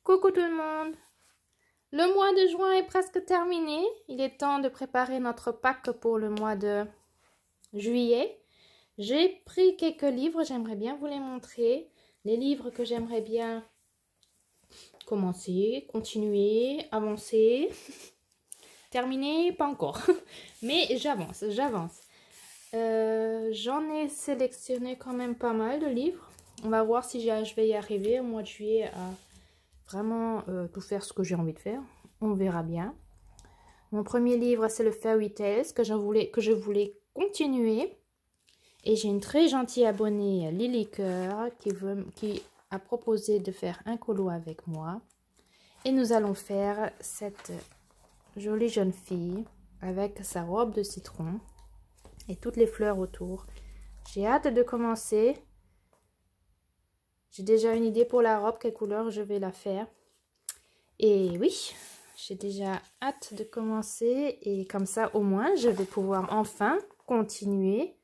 Coucou tout le monde! Le mois de juin est presque terminé. Il est temps de préparer notre pack pour le mois de juillet. J'ai pris quelques livres, j'aimerais bien vous les montrer. Les livres que j'aimerais bien commencer, continuer, avancer. Terminer, pas encore. Mais j'avance. J'en ai sélectionné quand même pas mal de livres. On va voir si je vais y arriver au mois de juillet à vraiment tout faire ce que j'ai envie de faire. On verra bien. Mon premier livre, c'est le Fairy Tales que je voulais continuer. Et j'ai une très gentille abonnée, Lily Cœur, qui a proposé de faire un colo avec moi. Et nous allons faire cette jolie jeune fille avec sa robe de citron et toutes les fleurs autour. J'ai hâte de commencer. J'ai déjà une idée pour la robe, quelle couleur je vais la faire. Et oui, j'ai déjà hâte de commencer. Et comme ça, au moins, je vais pouvoir enfin continuer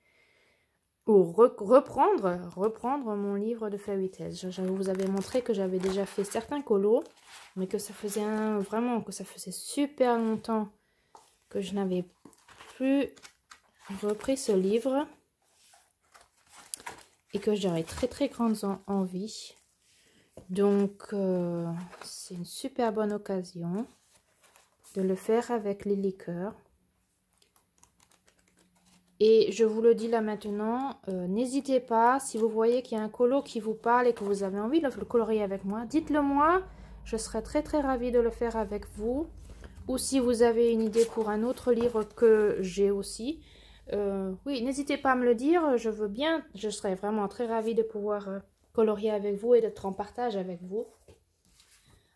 ou reprendre mon livre de Fairy Tales. Je vous avais montré que j'avais déjà fait certains colos, mais que ça faisait super longtemps que je n'avais plus repris ce livre. Et que j'aurais très grande envie. Donc, c'est une super bonne occasion de le faire avec Lily Cœur. Et je vous le dis là maintenant, n'hésitez pas, si vous voyez qu'il y a un colo qui vous parle et que vous avez envie de le colorier avec moi, dites-le moi. Je serais très ravie de le faire avec vous. Ou si vous avez une idée pour un autre livre que j'ai aussi, oui, n'hésitez pas à me le dire, je veux bien, je serais vraiment très ravie de pouvoir colorier avec vous et d'être en partage avec vous.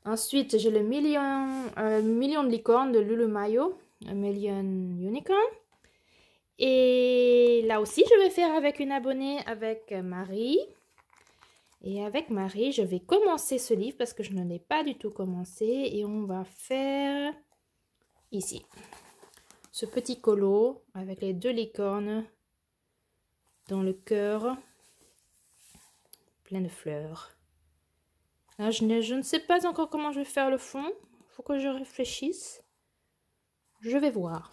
Ensuite, j'ai le million de licornes de Lulu Mayo, un Million Unicorn. Et là aussi, je vais faire avec une abonnée, avec Marie. Et avec Marie, je vais commencer ce livre parce que je ne l'ai pas du tout commencé. Et on va faire ici ce petit colo avec les deux licornes dans le cœur plein de fleurs. Là, je ne sais pas encore comment je vais faire le fond. Il faut que je réfléchisse. Je vais voir.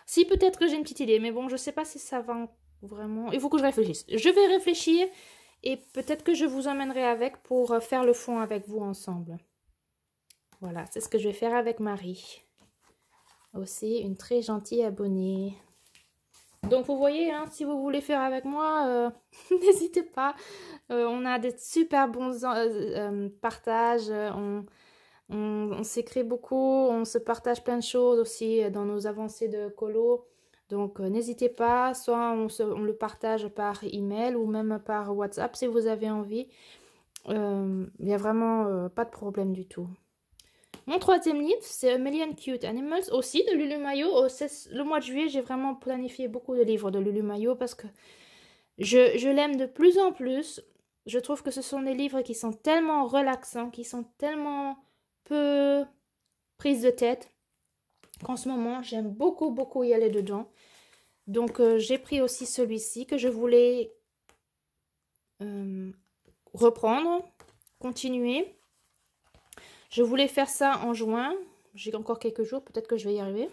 Si, peut-être que j'ai une petite idée, mais bon, je ne sais pas si ça va vraiment. Il faut que je réfléchisse. Je vais réfléchir et peut-être que je vous emmènerai avec pour faire le fond avec vous ensemble. Voilà, c'est ce que je vais faire avec Marie. Aussi, une très gentille abonnée. Donc, vous voyez, hein, si vous voulez faire avec moi, n'hésitez pas. On a des super bons partages. On s'écrit beaucoup. On se partage plein de choses aussi dans nos avancées de colo. Donc, n'hésitez pas. Soit on le partage par email ou même par WhatsApp si vous avez envie. Il n'y a vraiment pas de problème du tout. Mon troisième livre, c'est A Million Cute Animals, aussi de Lulu Mayo. Le mois de juillet, j'ai vraiment planifié beaucoup de livres de Lulu Mayo parce que je l'aime de plus en plus. Je trouve que ce sont des livres qui sont tellement relaxants, qui sont tellement peu prises de tête, qu'en ce moment, j'aime beaucoup y aller dedans. Donc, j'ai pris aussi celui-ci que je voulais reprendre, continuer. Je voulais faire ça en juin. J'ai encore quelques jours, peut-être que je vais y arriver.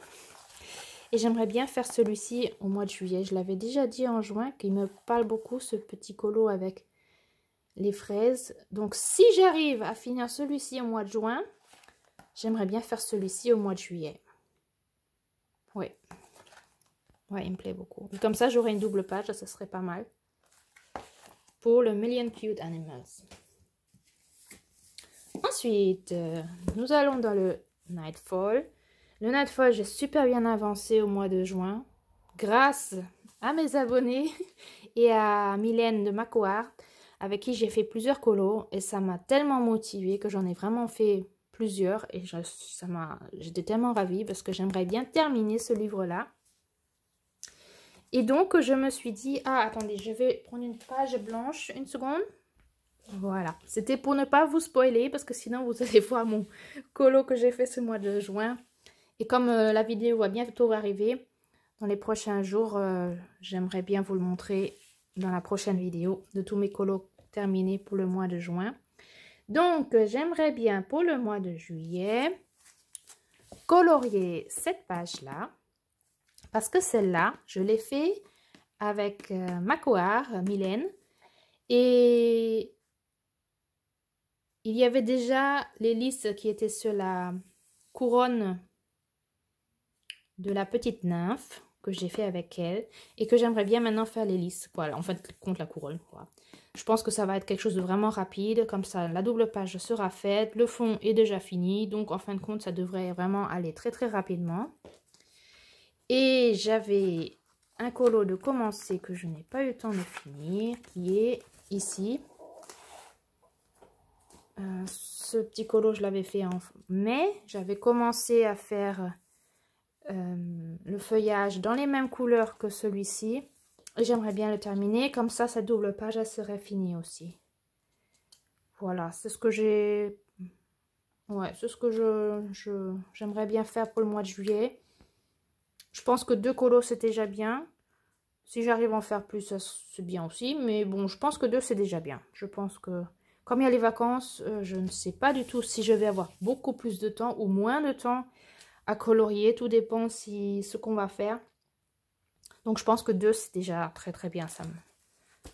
Et j'aimerais bien faire celui-ci au mois de juillet. Je l'avais déjà dit en juin, qu'il me parle beaucoup, ce petit colo avec les fraises. Donc, si j'arrive à finir celui-ci au mois de juin, j'aimerais bien faire celui-ci au mois de juillet. Oui. Ouais, il me plaît beaucoup. Et comme ça, j'aurai une double page, ça serait pas mal. Pour le Million Cute Animals. Ensuite, nous allons dans le Nightfall. Le Nightfall, j'ai super bien avancé au mois de juin. Grâce à mes abonnés et à Mylène de Macoart, avec qui j'ai fait plusieurs colos. Et ça m'a tellement motivée que j'en ai vraiment fait plusieurs. Et j'étais tellement ravie parce que j'aimerais bien terminer ce livre-là. Et donc, je me suis dit, ah, attendez, je vais prendre une page blanche, une seconde. Voilà, c'était pour ne pas vous spoiler parce que sinon vous allez voir mon colo que j'ai fait ce mois de juin. Et comme la vidéo va bientôt arriver, dans les prochains jours, j'aimerais bien vous le montrer dans la prochaine vidéo de tous mes colos terminés pour le mois de juin. Donc, j'aimerais bien pour le mois de juillet colorier cette page-là. Parce que celle-là, je l'ai fait avec Makoar, Mylène. Et il y avait déjà les listes qui étaient sur la couronne de la petite nymphe que j'ai fait avec elle. Et que j'aimerais bien maintenant faire les listes. Voilà, en fait, contre la couronne. Quoi. Je pense que ça va être quelque chose de vraiment rapide. Comme ça, la double page sera faite. Le fond est déjà fini. Donc, en fin de compte, ça devrait vraiment aller très, très rapidement. Et j'avais un colo de commencer que je n'ai pas eu le temps de finir, qui est ici. Ce petit colo, je l'avais fait en mai. J'avais commencé à faire le feuillage dans les mêmes couleurs que celui-ci. Et j'aimerais bien le terminer. Comme ça, cette double page, elle serait finie aussi. Voilà, c'est ce que j'ai... Ouais, c'est ce que j'aimerais bien faire pour le mois de juillet. Je pense que 2 colos, c'est déjà bien. Si j'arrive à en faire plus, c'est bien aussi. Mais bon, je pense que 2, c'est déjà bien. Je pense que, comme il y a les vacances, je ne sais pas du tout si je vais avoir beaucoup plus de temps ou moins de temps à colorier. Tout dépend ce qu'on va faire. Donc, je pense que 2, c'est déjà très, très bien.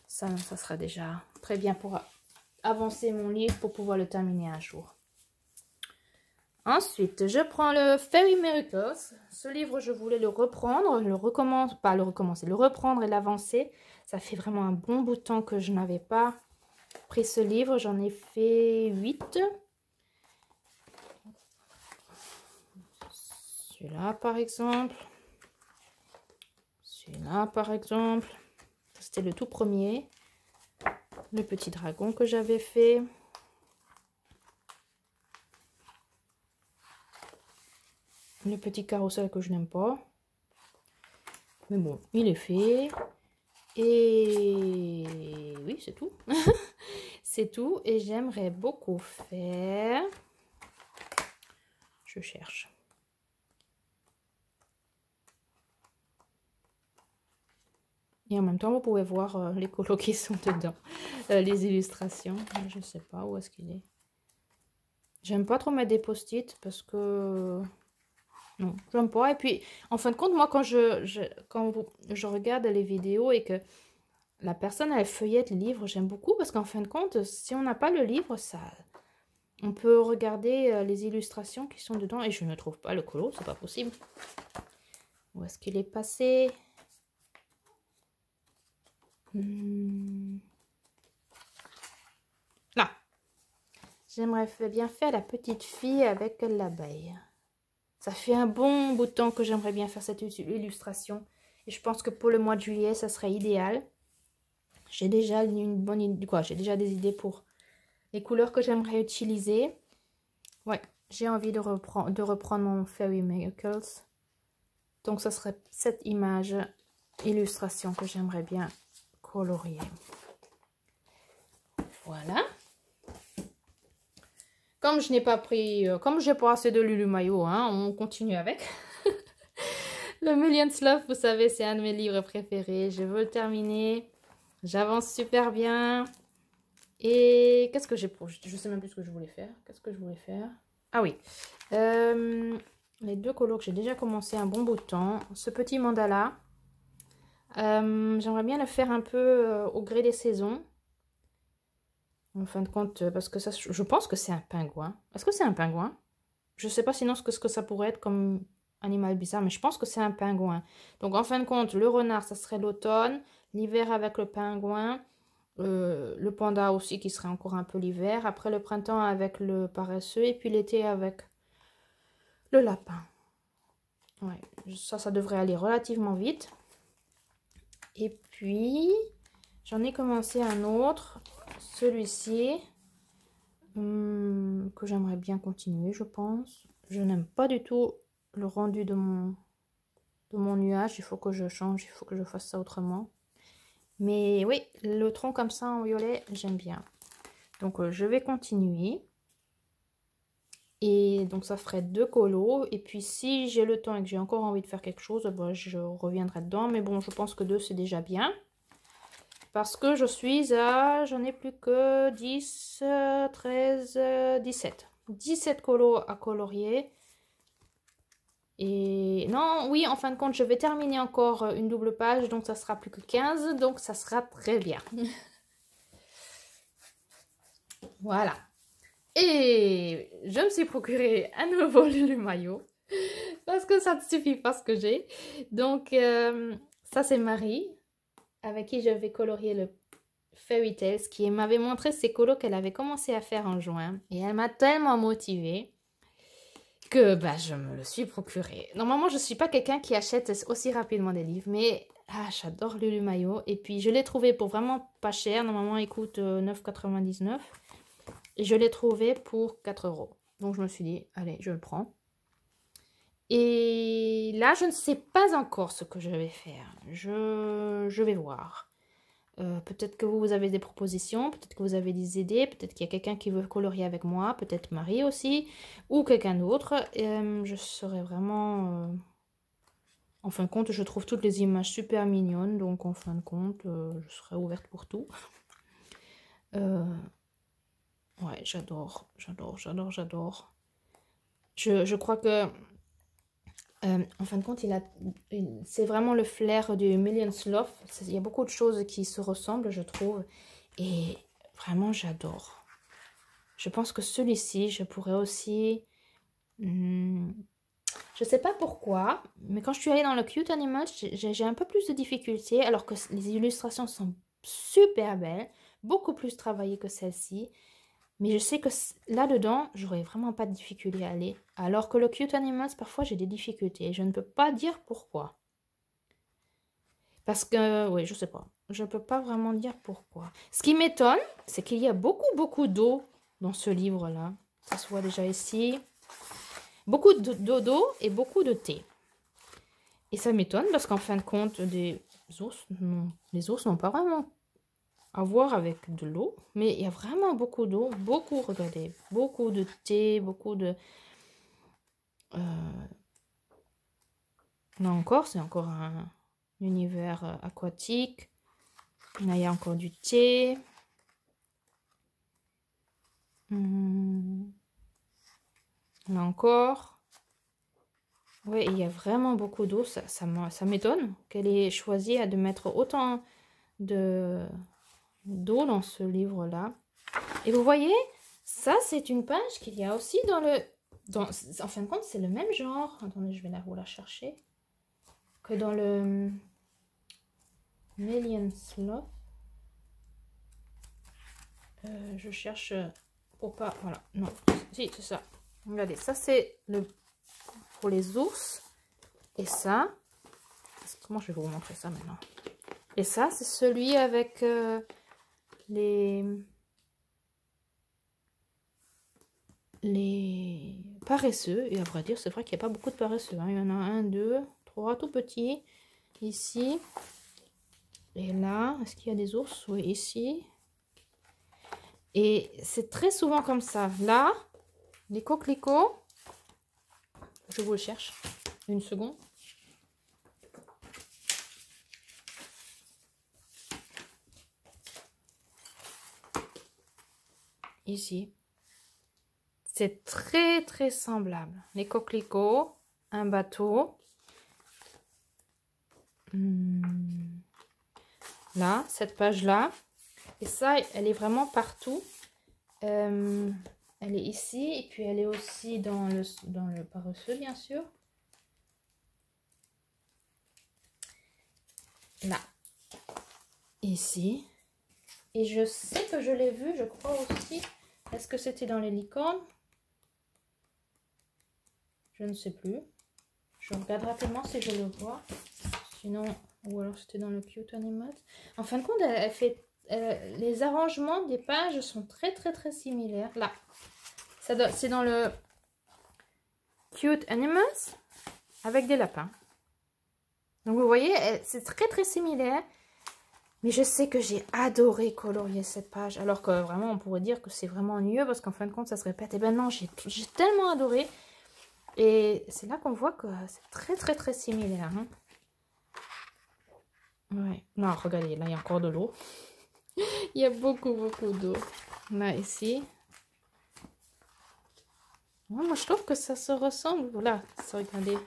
Ça sera déjà très bien pour avancer mon livre pour pouvoir le terminer un jour. Ensuite, je prends le Fairy Miracles. Ce livre, je voulais le reprendre, le reprendre et l'avancer. Ça fait vraiment un bon bout de temps que je n'avais pas pris ce livre. J'en ai fait 8. Celui-là, par exemple. Celui-là, par exemple. C'était le tout premier. Le petit dragon que j'avais fait. Le petit carrousel que je n'aime pas. Mais bon, il est fait. Et oui, c'est tout. C'est tout. Et j'aimerais beaucoup faire... Je cherche. Et en même temps, vous pouvez voir les colos qui sont dedans. Les illustrations. Je ne sais pas où est-ce qu'il est. J'aime pas trop mettre des post-it parce que... Non, j'aime pas. Et puis, en fin de compte, moi, quand je regarde les vidéos et que la personne, elle feuillette le livre, j'aime beaucoup parce qu'en fin de compte, si on n'a pas le livre, on peut regarder les illustrations qui sont dedans. Et je ne trouve pas le colo, c'est pas possible. Où est-ce qu'il est passé? Là. J'aimerais bien faire la petite fille avec l'abeille. Ça fait un bon bout de temps que j'aimerais bien faire cette illustration. Et je pense que pour le mois de juillet, ça serait idéal. J'ai déjà une bonne idée. Quoi, j'ai déjà des idées pour les couleurs que j'aimerais utiliser. Ouais, j'ai envie de reprendre mon Fairy Miracles. Donc, ça serait cette image illustration que j'aimerais bien colorier. Voilà. Comme je n'ai pas pris, comme j'ai pas assez de Lulu Maillot, hein, on continue avec. Le Million's Love, vous savez, c'est un de mes livres préférés. Je veux le terminer. J'avance super bien. Et qu'est-ce que j'ai pour... Je sais même plus ce que je voulais faire. Qu'est-ce que je voulais faire? Ah oui. Les 2 colos que j'ai déjà commencé un bon bout de temps. Ce petit mandala. J'aimerais bien le faire un peu au gré des saisons. En fin de compte, parce que ça, je pense que c'est un pingouin. Est-ce que c'est un pingouin? Je ne sais pas sinon ce que ça pourrait être comme animal bizarre, mais je pense que c'est un pingouin. Donc en fin de compte, le renard, ça serait l'automne. L'hiver avec le pingouin. Le panda aussi qui serait encore un peu l'hiver. Après le printemps avec le paresseux. Et puis l'été avec le lapin. Ouais, ça devrait aller relativement vite. Et puis, j'en ai commencé un autre. Celui-ci, que j'aimerais bien continuer, je pense. Je n'aime pas du tout le rendu de mon nuage. Il faut que je change, il faut que je fasse ça autrement. Mais oui, le tronc comme ça en violet, j'aime bien. Donc, je vais continuer. Et donc, ça ferait 2 colos. Et puis, si j'ai le temps et que j'ai encore envie de faire quelque chose, bah, je reviendrai dedans. Mais bon, je pense que 2, c'est déjà bien. Parce que je suis à... J'en ai plus que 10, 13, 17. 17 colos à colorier. Et non, oui, en fin de compte, je vais terminer encore une double page. Donc, ça sera plus que 15. Donc, ça sera très bien. Voilà. Et je me suis procuré un nouveau Lulu Maillot. Parce que ça ne suffit pas ce que j'ai. Donc, ça, c'est Marie, avec qui je vais colorier le Fairy Tales, qui m'avait montré ses colos qu'elle avait commencé à faire en juin. Et elle m'a tellement motivée que bah, je me le suis procuré. Normalement, je ne suis pas quelqu'un qui achète aussi rapidement des livres, mais j'adore Lulu Maillot. Et puis, je l'ai trouvé pour vraiment pas cher. Normalement, il coûte 9,99 €. Et je l'ai trouvé pour 4 €. Donc, je me suis dit, allez, je le prends. Et là, je ne sais pas encore ce que je vais faire. Je vais voir. Peut-être que vous avez des propositions, peut-être que vous avez des idées, peut-être qu'il y a quelqu'un qui veut colorier avec moi, peut-être Marie aussi, ou quelqu'un d'autre. Je serais vraiment... En fin de compte, je trouve toutes les images super mignonnes, donc en fin de compte, je serai ouverte pour tout. Ouais, j'adore. Je crois que... en fin de compte, c'est vraiment le flair du Million's Love. Il y a beaucoup de choses qui se ressemblent, je trouve. Et vraiment, j'adore. Je pense que celui-ci, je pourrais aussi... je sais pas pourquoi, mais quand je suis allée dans le Cute Animals, j'ai un peu plus de difficultés, alors que les illustrations sont super belles, beaucoup plus travaillées que celle-ci. Mais je sais que là-dedans, j'aurais vraiment pas de difficulté à aller. Alors que le Cute Animals, parfois, j'ai des difficultés. Je ne peux pas dire pourquoi. Parce que, oui, je sais pas. Je peux pas vraiment dire pourquoi. Ce qui m'étonne, c'est qu'il y a beaucoup d'eau dans ce livre-là. Ça se voit déjà ici. Beaucoup d'eau et beaucoup de thé. Et ça m'étonne parce qu'en fin de compte, les ours n'ont pas vraiment à voir avec de l'eau, mais il y a vraiment beaucoup d'eau, regardez, beaucoup de thé, beaucoup de... Là encore, c'est encore un univers aquatique. Là, il y a encore du thé. Là encore. Oui, il y a vraiment beaucoup d'eau, ça m'étonne qu'elle ait choisi de mettre autant d'eau dans ce livre-là. Et vous voyez, ça, c'est une page qu'il y a aussi dans le... en fin de compte, c'est le même genre. Attendez, je vais vous la chercher. Que dans le Million's Love. Je cherche pour pas... Voilà, non. Si, c'est ça. Regardez, ça, c'est pour les ours. Et ça... Comment je vais vous montrer ça maintenant? Et ça, c'est celui avec les paresseux. Et à vrai dire, c'est vrai qu'il n'y a pas beaucoup de paresseux. Hein. Il y en a 1, 2, 3, tout petits. Ici. Et là, est-ce qu'il y a des ours? Oui, ici. Et c'est très souvent comme ça. Là, les coquelicots. Je vous le cherche. Une seconde. Ici. C'est très semblable. Les coquelicots, un bateau. Là, cette page-là. Et ça, elle est vraiment partout. Elle est ici. Et puis, elle est aussi dans le paresseux, bien sûr. Là. Ici. Et je sais que je l'ai vu, je crois aussi. Est-ce que c'était dans les licornes? Je ne sais plus. Je regarde rapidement si je le vois. Sinon, ou alors c'était dans le Cute Animals. En fin de compte, elle fait... les arrangements des pages sont très similaires. Là, c'est dans le Cute Animals avec des lapins. Donc vous voyez, c'est très similaire. Mais je sais que j'ai adoré colorier cette page. Alors que vraiment, on pourrait dire que c'est vraiment ennuyeux parce qu'en fin de compte, ça se répète. Et ben non, j'ai tellement adoré. Et c'est là qu'on voit que c'est très similaire. Hein. Ouais. Non, regardez, là, il y a encore de l'eau. Il y a beaucoup d'eau. Là, ici. Ouais, moi, je trouve que ça se ressemble. Voilà, regardez.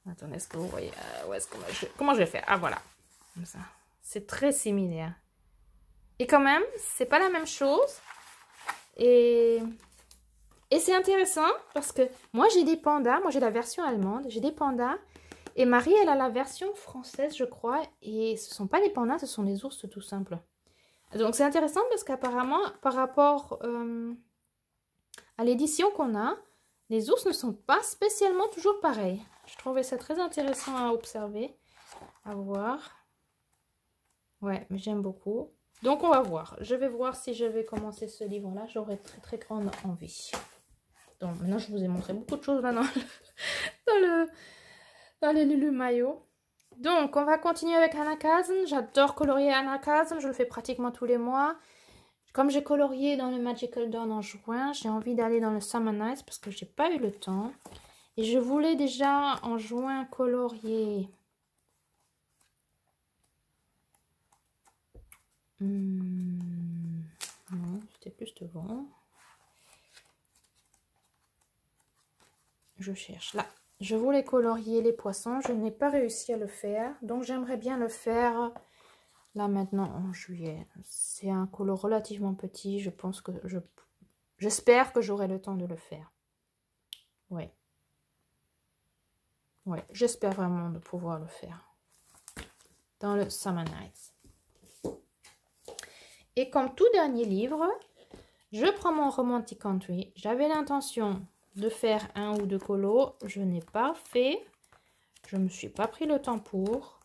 Attendez, est-ce que vous voyez où est-ce que comment je vais faire? Ah, voilà. Comme ça. C'est très similaire. Et quand même, c'est pas la même chose. Et c'est intéressant parce que moi, j'ai des pandas. Moi, j'ai la version allemande. J'ai des pandas. Et Marie, elle a la version française, je crois. Et ce sont pas les pandas, ce sont les ours tout simples. Donc, c'est intéressant parce qu'apparemment, par rapport à l'édition qu'on a, les ours ne sont pas spécialement toujours pareils. Je trouvais ça très intéressant à observer, à voir. Ouais, mais j'aime beaucoup. Donc, on va voir. Je vais voir si je vais commencer ce livre-là. J'aurais très grande envie. Donc, maintenant, je vous ai montré beaucoup de choses là dans les Lulu Mayo. Donc, on va continuer avec Anna-Kasn. J'adore colorier Anna-Kasn. Je le fais pratiquement tous les mois. Comme j'ai colorié dans le Magical Dawn en juin, j'ai envie d'aller dans le Summer Nights parce que j'ai pas eu le temps. Et je voulais déjà en juin colorier... Non, c'était plus devant. Je cherche là. Je voulais colorier les poissons. Je n'ai pas réussi à le faire. Donc, j'aimerais bien le faire là maintenant en juillet. C'est un color relativement petit. Je pense que j'espère que j'aurai le temps de le faire. Ouais. Ouais, j'espère vraiment de pouvoir le faire. Dans le Summer Nights. Et comme tout dernier livre, je prends mon Romantic Country. J'avais l'intention de faire un ou deux colos. Je n'ai pas fait. Je ne me suis pas pris le temps pour.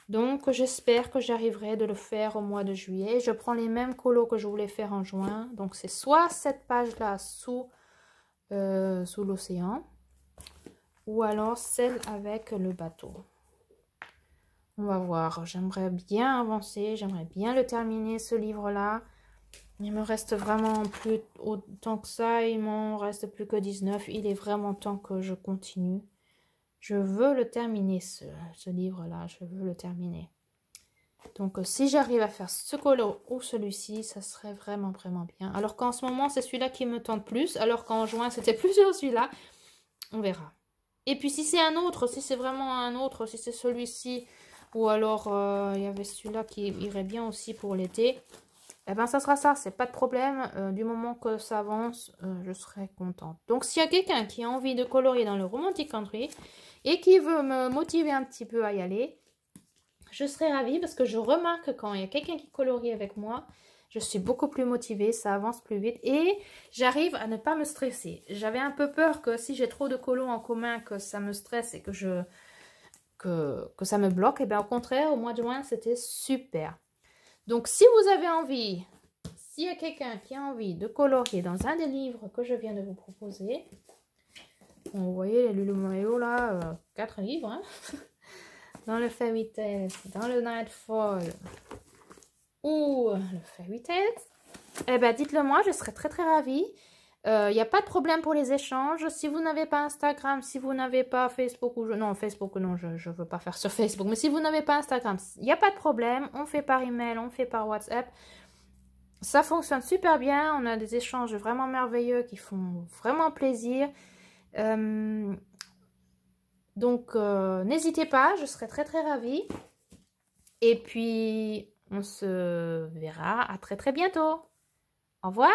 Donc, j'espère que j'arriverai de le faire au mois de juillet. Je prends les mêmes colos que je voulais faire en juin. Donc, c'est soit cette page-là sous l'océan, ou alors celle avec le bateau. On va voir. J'aimerais bien avancer. J'aimerais bien le terminer, ce livre-là. Il me reste vraiment plus autant que ça. Il m'en reste plus que 19. Il est vraiment temps que je continue. Je veux le terminer, ce livre-là. Je veux le terminer. Donc, si j'arrive à faire ce colo ou celui-ci, ça serait vraiment bien. Alors qu'en ce moment, c'est celui-là qui me tente plus. Alors qu'en juin, c'était plutôt celui-là. On verra. Et puis, si c'est un autre, si c'est vraiment un autre, si c'est celui-ci, ou alors il y avait celui-là qui irait bien aussi pour l'été, eh bien, ça sera ça. C'est pas de problème. Du moment que ça avance, je serai contente. Donc, s'il y a quelqu'un qui a envie de colorier dans le Romantic Country et qui veut me motiver un petit peu à y aller, je serais ravie parce que je remarque quand il y a quelqu'un qui colorie avec moi, je suis beaucoup plus motivée, ça avance plus vite et j'arrive à ne pas me stresser. J'avais un peu peur que si j'ai trop de colos en commun, que ça me stresse et que ça me bloque. Et bien au contraire, au mois de juin, c'était super. Donc si vous avez envie, s'il y a quelqu'un qui a envie de colorier dans un des livres que je viens de vous proposer, vous voyez les Lulu Mayo là, 4 livres, hein. Dans le Fairy Tales, dans le Nightfall ou le Fairy Tales, eh ben dites-le moi, je serais très ravie. Il n'y a pas de problème pour les échanges. Si vous n'avez pas Instagram, si vous n'avez pas Facebook, non, Facebook, non, je ne veux pas faire sur Facebook, mais si vous n'avez pas Instagram, il n'y a pas de problème. On fait par email, on fait par WhatsApp. Ça fonctionne super bien. On a des échanges vraiment merveilleux qui font vraiment plaisir. Donc, n'hésitez pas, je serai très ravie. Et puis, on se verra à très bientôt. Au revoir.